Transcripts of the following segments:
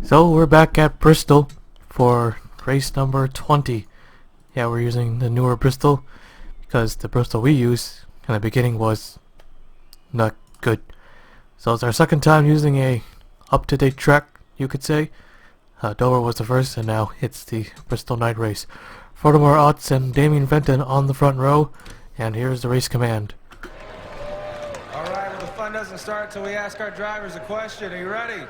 So we're back at Bristol for race number 20. Yeah, we're using the newer Bristol because the Bristol we used in the beginning was not good. So it's our second time using a up-to-date track, you could say. Dover was the first, and now it's the Bristol Night Race. Furthermore, Otts and Damien Fenton on the front row, and here's the race command. Alright, well the fun doesn't start till we ask our drivers a question. Are you ready?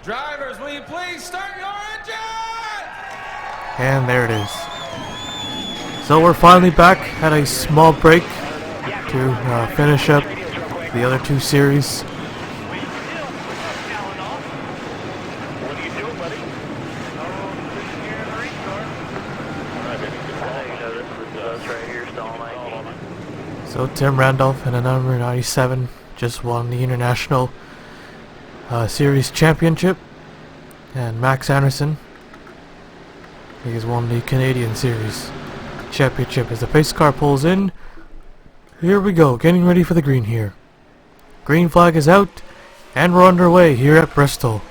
Drivers, will you please start your engine? And there it is. So we're finally back. Had a small break to finish up the other two series. So Tim Randolph in the number 97 just won the International Series Championship, and Max Anderson, he has won the Canadian Series Championship. As the pace car pulls in, here we go, getting ready for the green here. Green flag is out, and we're underway here at Bristol.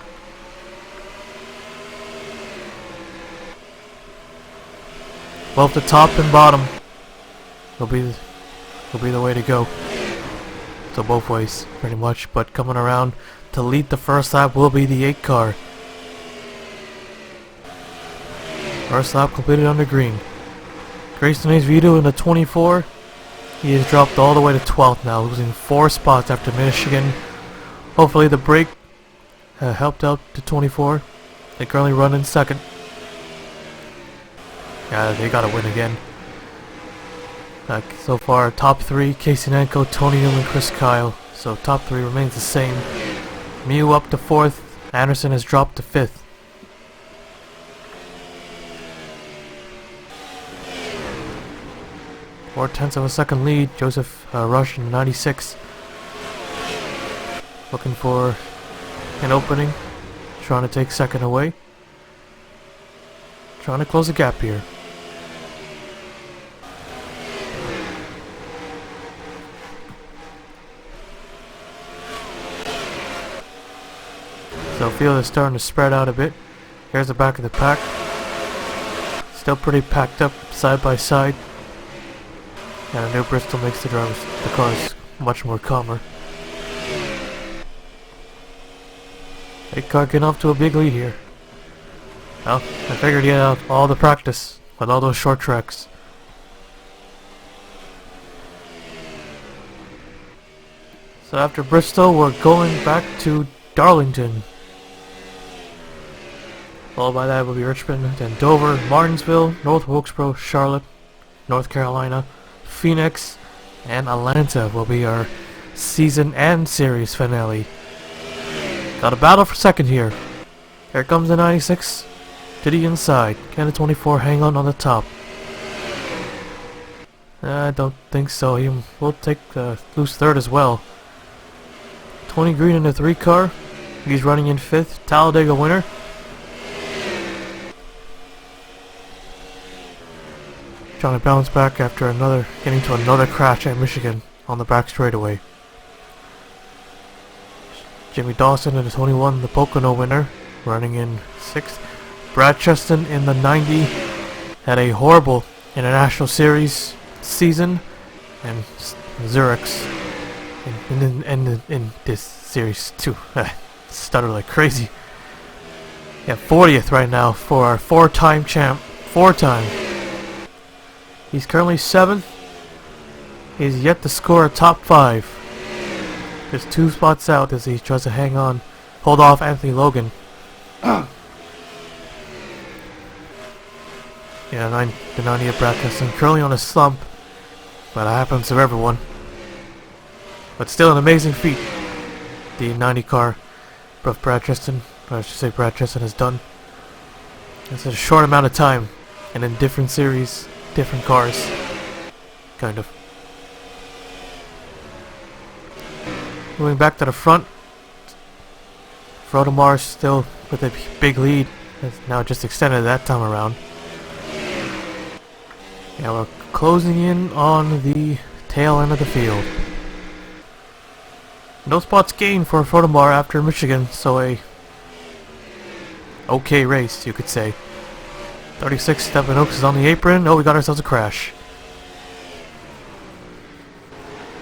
Both the top and bottom will be the way to go. So both ways, pretty much. But coming around to lead the first lap will be the 8 car. First lap completed under green. Grayson Vito in the 24. He has dropped all the way to 12th now, losing 4 spots after Michigan. Hopefully the break helped out the 24. They currently run in second. Yeah, they gotta win again. So far, top 3, Casey Nanko, Tony Newman, Chris Kyle. So top 3 remains the same. Mew up to 4th. Anderson has dropped to 5th. Four-tenths of a second lead. Joseph Rush in 96. Looking for an opening. Trying to take second away. Trying to close the gap here. So field is starting to spread out a bit. Here's the back of the pack. Still pretty packed up side by side. And New Bristol makes the cars much more calmer. 8 car getting off to a big lead here. Well, I figured he had all the practice with all those short tracks. So after Bristol, we're going back to Darlington. Followed by that will be Richmond, then Dover, Martinsville, North Wilkesboro, Charlotte, North Carolina, Phoenix, and Atlanta will be our season and series finale. Got a battle for second here. Here comes the 96 to the inside. Can the 24 hang on the top? I don't think so. He will take loose third as well. Tony Green in the 3 car. He's running in 5th. Talladega winner. Trying to bounce back after getting to another crash at Michigan on the back straightaway. Jimmy Dawson in the 21, the Pocono winner, running in 6th. Brad Cheston in the 90 had a horrible International Series season, and Zerex in this series too. Stutter like crazy. Yeah, 40th right now for our 4-time champ. 4-time. He's currently 7th. He's yet to score a top 5. Just 2 spots out as he tries to hang on, hold off Anthony Logan. Yeah, the 90 of Brad Cheston currently on a slump, but that happens to everyone. But still an amazing feat. The 90 car, Brad Cheston, or I should say Brad Cheston has done. It's a short amount of time, and in different series. Different cars, kind of. Moving back to the front, Frodomar still with a big lead. It's now just extended that time around. Yeah, we're closing in on the tail end of the field. No spots gained for Frodomar after Michigan, so a okay race, you could say. 36 Stephen Oaks is on the apron. Oh, we got ourselves a crash.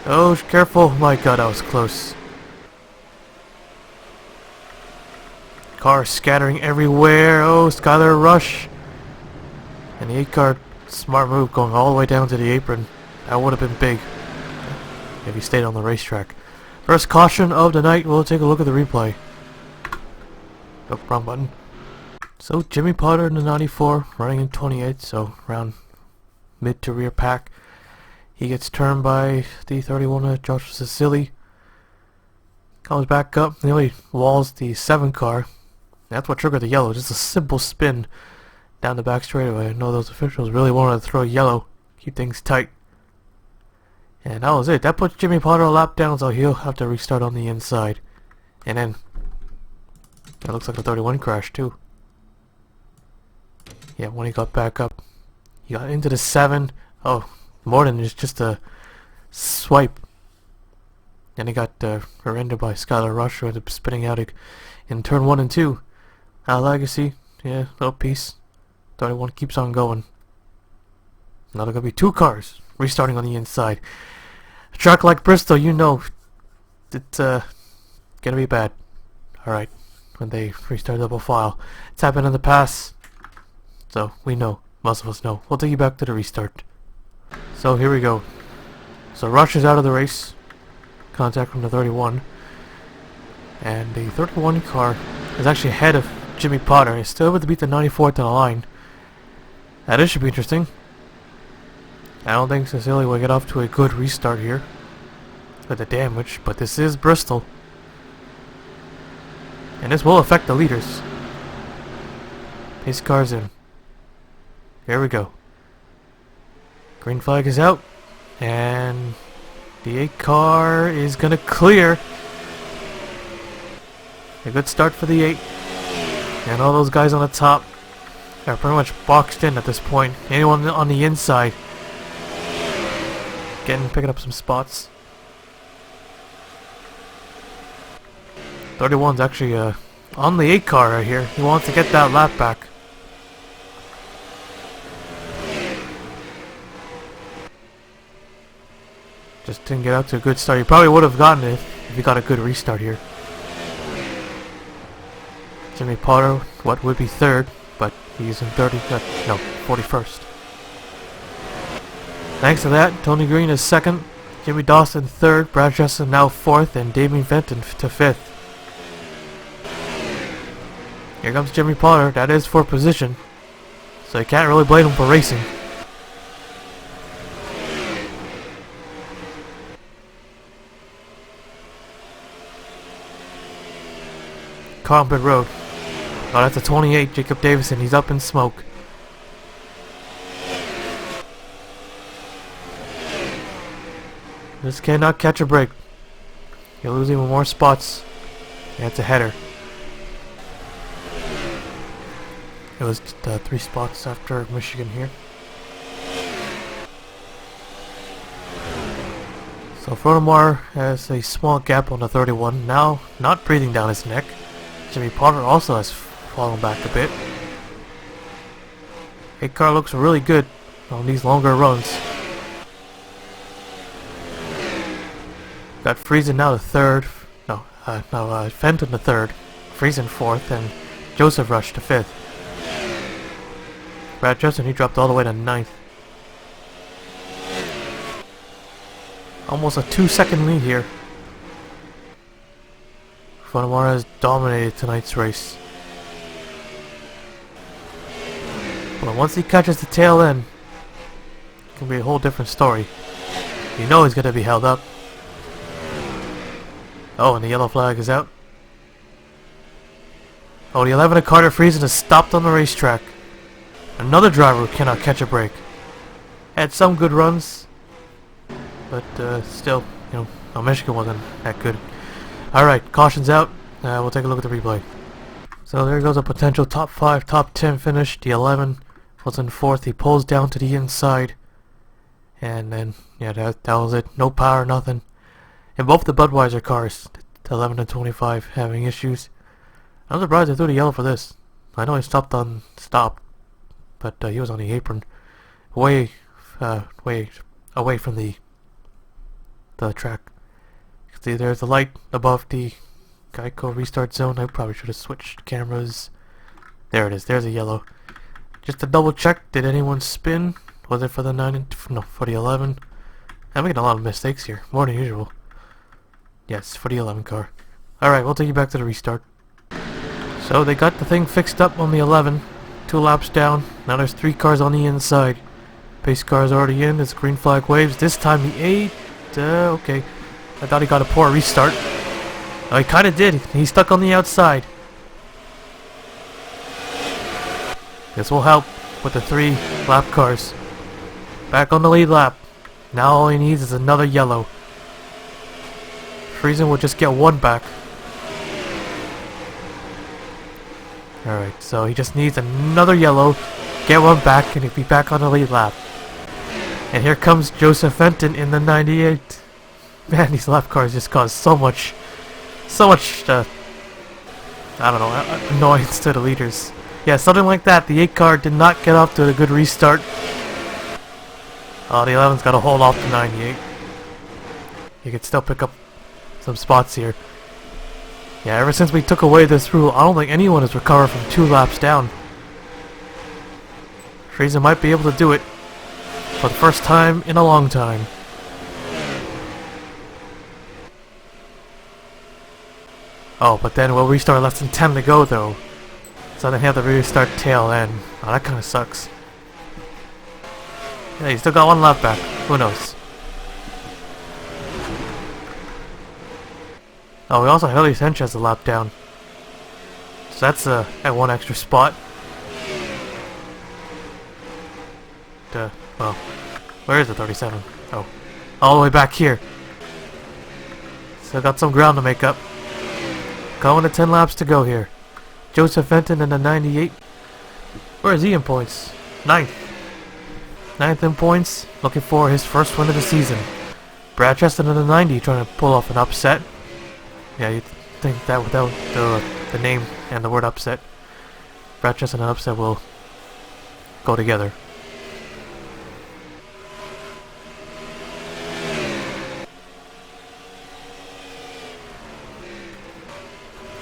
Oh, careful. My god, that was close. Cars scattering everywhere. Oh, Skylar Rush. And the 8-car, smart move, going all the way down to the apron. That would have been big if he stayed on the racetrack. First caution of the night. We'll take a look at the replay. Oh, wrong button. So Jimmy Potter in the 94, running in 28, so around mid to rear pack. He gets turned by the 31 of Joshua Cecily. Comes back up, nearly walls the 7 car. That's what triggered the yellow, just a simple spin down the back straightaway. I know those officials really wanted to throw yellow, keep things tight. And that was it. That puts Jimmy Potter a lap down, so he'll have to restart on the inside. And then, that looks like a 31 crash too. Yeah, when he got back up, he got into the 7. Oh, more than just a swipe. Then he got rear-ended by Skylar Rush, who ended up spinning out in turn 1 and 2. Legacy, yeah, little piece. 31 keeps on going. Now there are going to be 2 cars restarting on the inside. A track like Bristol, you know, it's going to be bad. Alright, when they restart double file. It's happened in the past, so we know. Most of us know. We'll take you back to the restart. So here we go. So Rush is out of the race. Contact from the 31. And the 31 car is actually ahead of Jimmy Potter. He's still able to beat the 94 to the line. Now this should be interesting. I don't think Cecilia will get off to a good restart here with the damage, but this is Bristol. And this will affect the leaders. Pace car's in. Here we go. Green flag is out. And the 8 car is going to clear. A good start for the 8. And all those guys on the top are pretty much boxed in at this point. Anyone on the inside picking up some spots. 31's actually on the 8 car right here. He wants to get that lap back. Just didn't get out to a good start. He probably would have gotten it if he got a good restart here. Jimmy Potter, what would be 3rd, but he's in 41st. Thanks to that, Tony Green is 2nd, Jimmy Dawson 3rd, Brad Justin now 4th, and Damien Fenton to 5th. Here comes Jimmy Potter. That is for position, so you can't really blame him for racing. Car on pit road. Oh, that's a 28, Jacob Davison. He's up in smoke. This cannot catch a break. He'll lose even more spots. Yeah, it's a header. It was just, 3 spots after Michigan here. So Fronomar has a small gap on the 31. Now, not breathing down his neck. Jimmy Potter also has fallen back a bit. 8 car looks really good on these longer runs. Got Friesen now the 3rd. Fenton the 3rd. Friesen 4th, and Joseph Rush to 5th. Brad Justin, he dropped all the way to 9th. Almost a 2-second lead here. Fronomar has dominated tonight's race. But once he catches the tail end, it can be a whole different story. You know he's going to be held up. Oh, and the yellow flag is out. Oh, the 11 of Carter Friesen is stopped on the racetrack. Another driver who cannot catch a break. Had some good runs, but still, you know, Michigan wasn't that good. Alright, caution's out. We'll take a look at the replay. So there goes a potential top 5, top 10 finish. The 11 was in 4th. He pulls down to the inside. And then, yeah, that was it. No power, nothing. And both the Budweiser cars, the 11 and 25, having issues. I'm surprised they threw the yellow for this. I know he stopped, but he was on the apron, way away from the track. See, there's a light above the Geico restart zone. I probably should have switched cameras. There it is. There's a yellow. Just to double check, did anyone spin? Was it for the 9? No, for the 11. I'm making a lot of mistakes here, more than usual. Yes, for the 11 car. Alright, we'll take you back to the restart. So they got the thing fixed up on the 11. 2 laps down. Now there's 3 cars on the inside. Pace car is already in. There's green flag waves. This time the 8. Okay. I thought he got a poor restart. Oh, he kind of did. He's stuck on the outside. This will help with the 3 lap cars. Back on the lead lap. Now all he needs is another yellow. Friesen will just get 1 back. Alright, so he just needs another yellow, get 1 back, and he'll be back on the lead lap. And here comes Joseph Fenton in the 98. Man, these lap cars just cause so much, I don't know, annoyance to the leaders. Yeah, something like that. The 8 car did not get off to a good restart. Oh, the 11's got to hold off the 98. You can still pick up some spots here. Yeah, ever since we took away this rule, I don't think anyone has recovered from 2 laps down. Friesen might be able to do it for the first time in a long time. Oh, but then we'll restart less than 10 to go though. So they have to restart tail end. Oh, that kind of sucks. Yeah, you still got 1 lap back. Who knows? Oh, we also have Helio Sanchez a lap down. So that's at 1 extra spot. Well, where is the 37? Oh, all the way back here. Still got some ground to make up. Going to 10 laps to go here. Joseph Fenton in the 98. Where is he in points? 9th. 9th in points. Looking for his first win of the season. Brad Cheston in the 90 trying to pull off an upset. Yeah, you'd think that without the name and the word upset, Brad Cheston and upset will go together.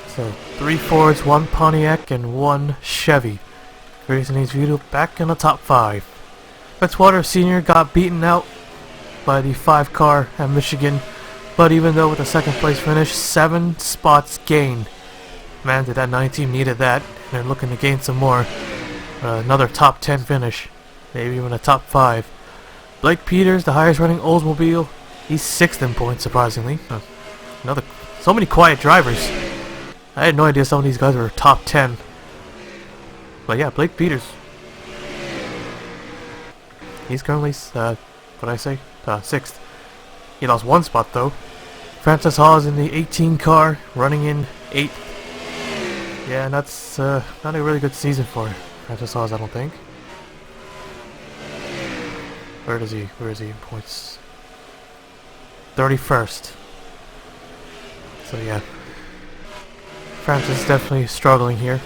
So 3 Fords, 1 Pontiac, and 1 Chevy. Friesen needs Vito back in the top 5. Fitzwater Sr. got beaten out by the 5 car at Michigan, but even though with a 2nd place finish, 7 spots gained. Man, did that 9 team needed that, and they're looking to gain some more. Another top 10 finish, maybe even a top 5. Blake Peters, the highest running Oldsmobile, he's 6th in points surprisingly. So many quiet drivers. I had no idea some of these guys were top 10. But yeah, Blake Peters. He's currently, 6th. He lost 1 spot though. Francis Hawes in the 18 car, running in 8th. Yeah, and that's not a really good season for Francis Hawes, I don't think. Where is he in points? 31st. So yeah. Francis is definitely struggling here.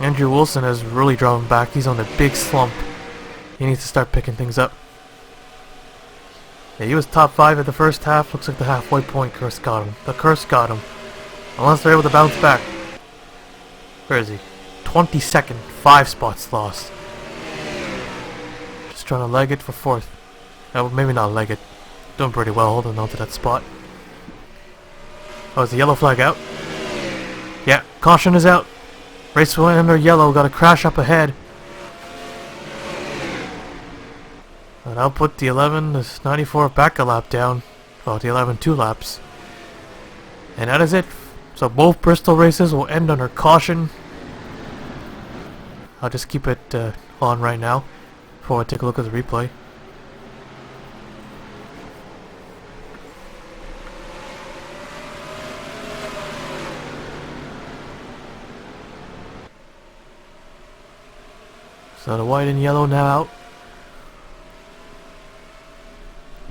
Andrew Wilson has really drawn him back. He's on a big slump. He needs to start picking things up. Yeah, he was top 5 at the first half. Looks like the halfway point curse got him. The curse got him. Unless they're able to bounce back. Where is he? 22nd. 5 spots lost. Just trying to leg it for 4th. Oh, maybe not leg it. Doing pretty well holding on to that spot. Oh, is the yellow flag out? Yeah, caution is out. Race winner yellow, got a crash up ahead. And I'll put the 11, this 94 back a lap down. Well, the 11 2 laps. And that is it. So both Bristol races will end under caution. I'll just keep it on right now before I take a look at the replay. So the white and yellow now out.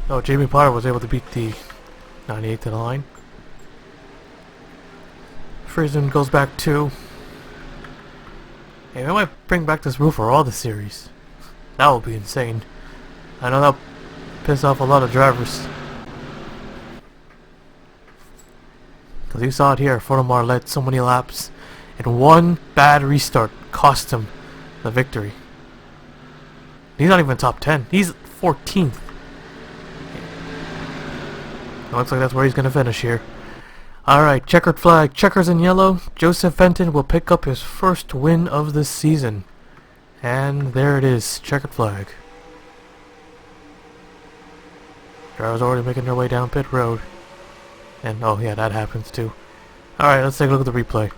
Oh, Jamie Potter was able to beat the 98 to the line. Friesen goes back 2. Hey, we might bring back this rule for all the series. That would be insane. I know that'll piss off a lot of drivers. Because you saw it here, Fortemar led so many laps, and one bad restart cost him the victory. He's not even top 10. He's 14th. It looks like that's where he's going to finish here. Alright, checkered flag. Checkers in yellow. Joseph Fenton will pick up his first win of the season. And there it is. Checkered flag. Drivers already making their way down pit road. And, oh yeah, that happens too. Alright, let's take a look at the replay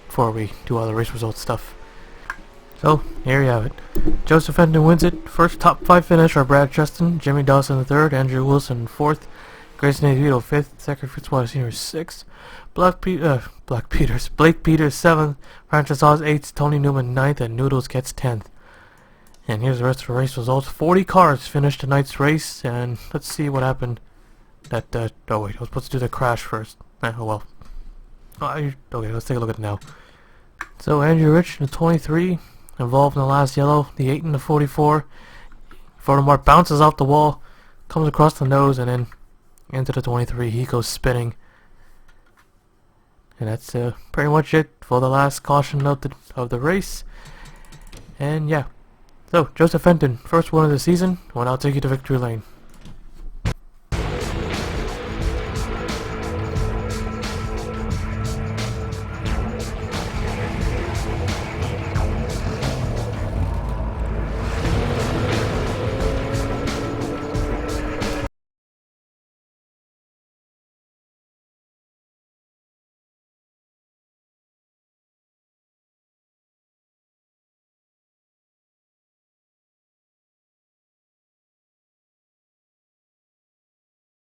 before we do all the race results stuff. So, here you have it. Joseph Fenton wins it. First top 5 finish are Brad Cheston, Jimmy Dawson 3rd, Andrew Wilson 4th, Grayson DeVito 5th, Zachary Fitzwater Sr. 6th, Blake Peters 7th, Francis Oz 8th, Tony Newman 9th, and Noodles gets 10th. And here's the rest of the race results. 40 cars finished tonight's race, and let's see what happened. Oh wait, I was supposed to do the crash first. Oh well. Okay, let's take a look at it now. So Andrew Rich in the 23, involved in the last yellow. The 8 and the 44. Fortemar bounces off the wall, comes across the nose, and then into the 23. He goes spinning. And that's pretty much it for the last caution of the race. And yeah. So, Joseph Fenton, first win of the season. Well, I'll take you to victory lane.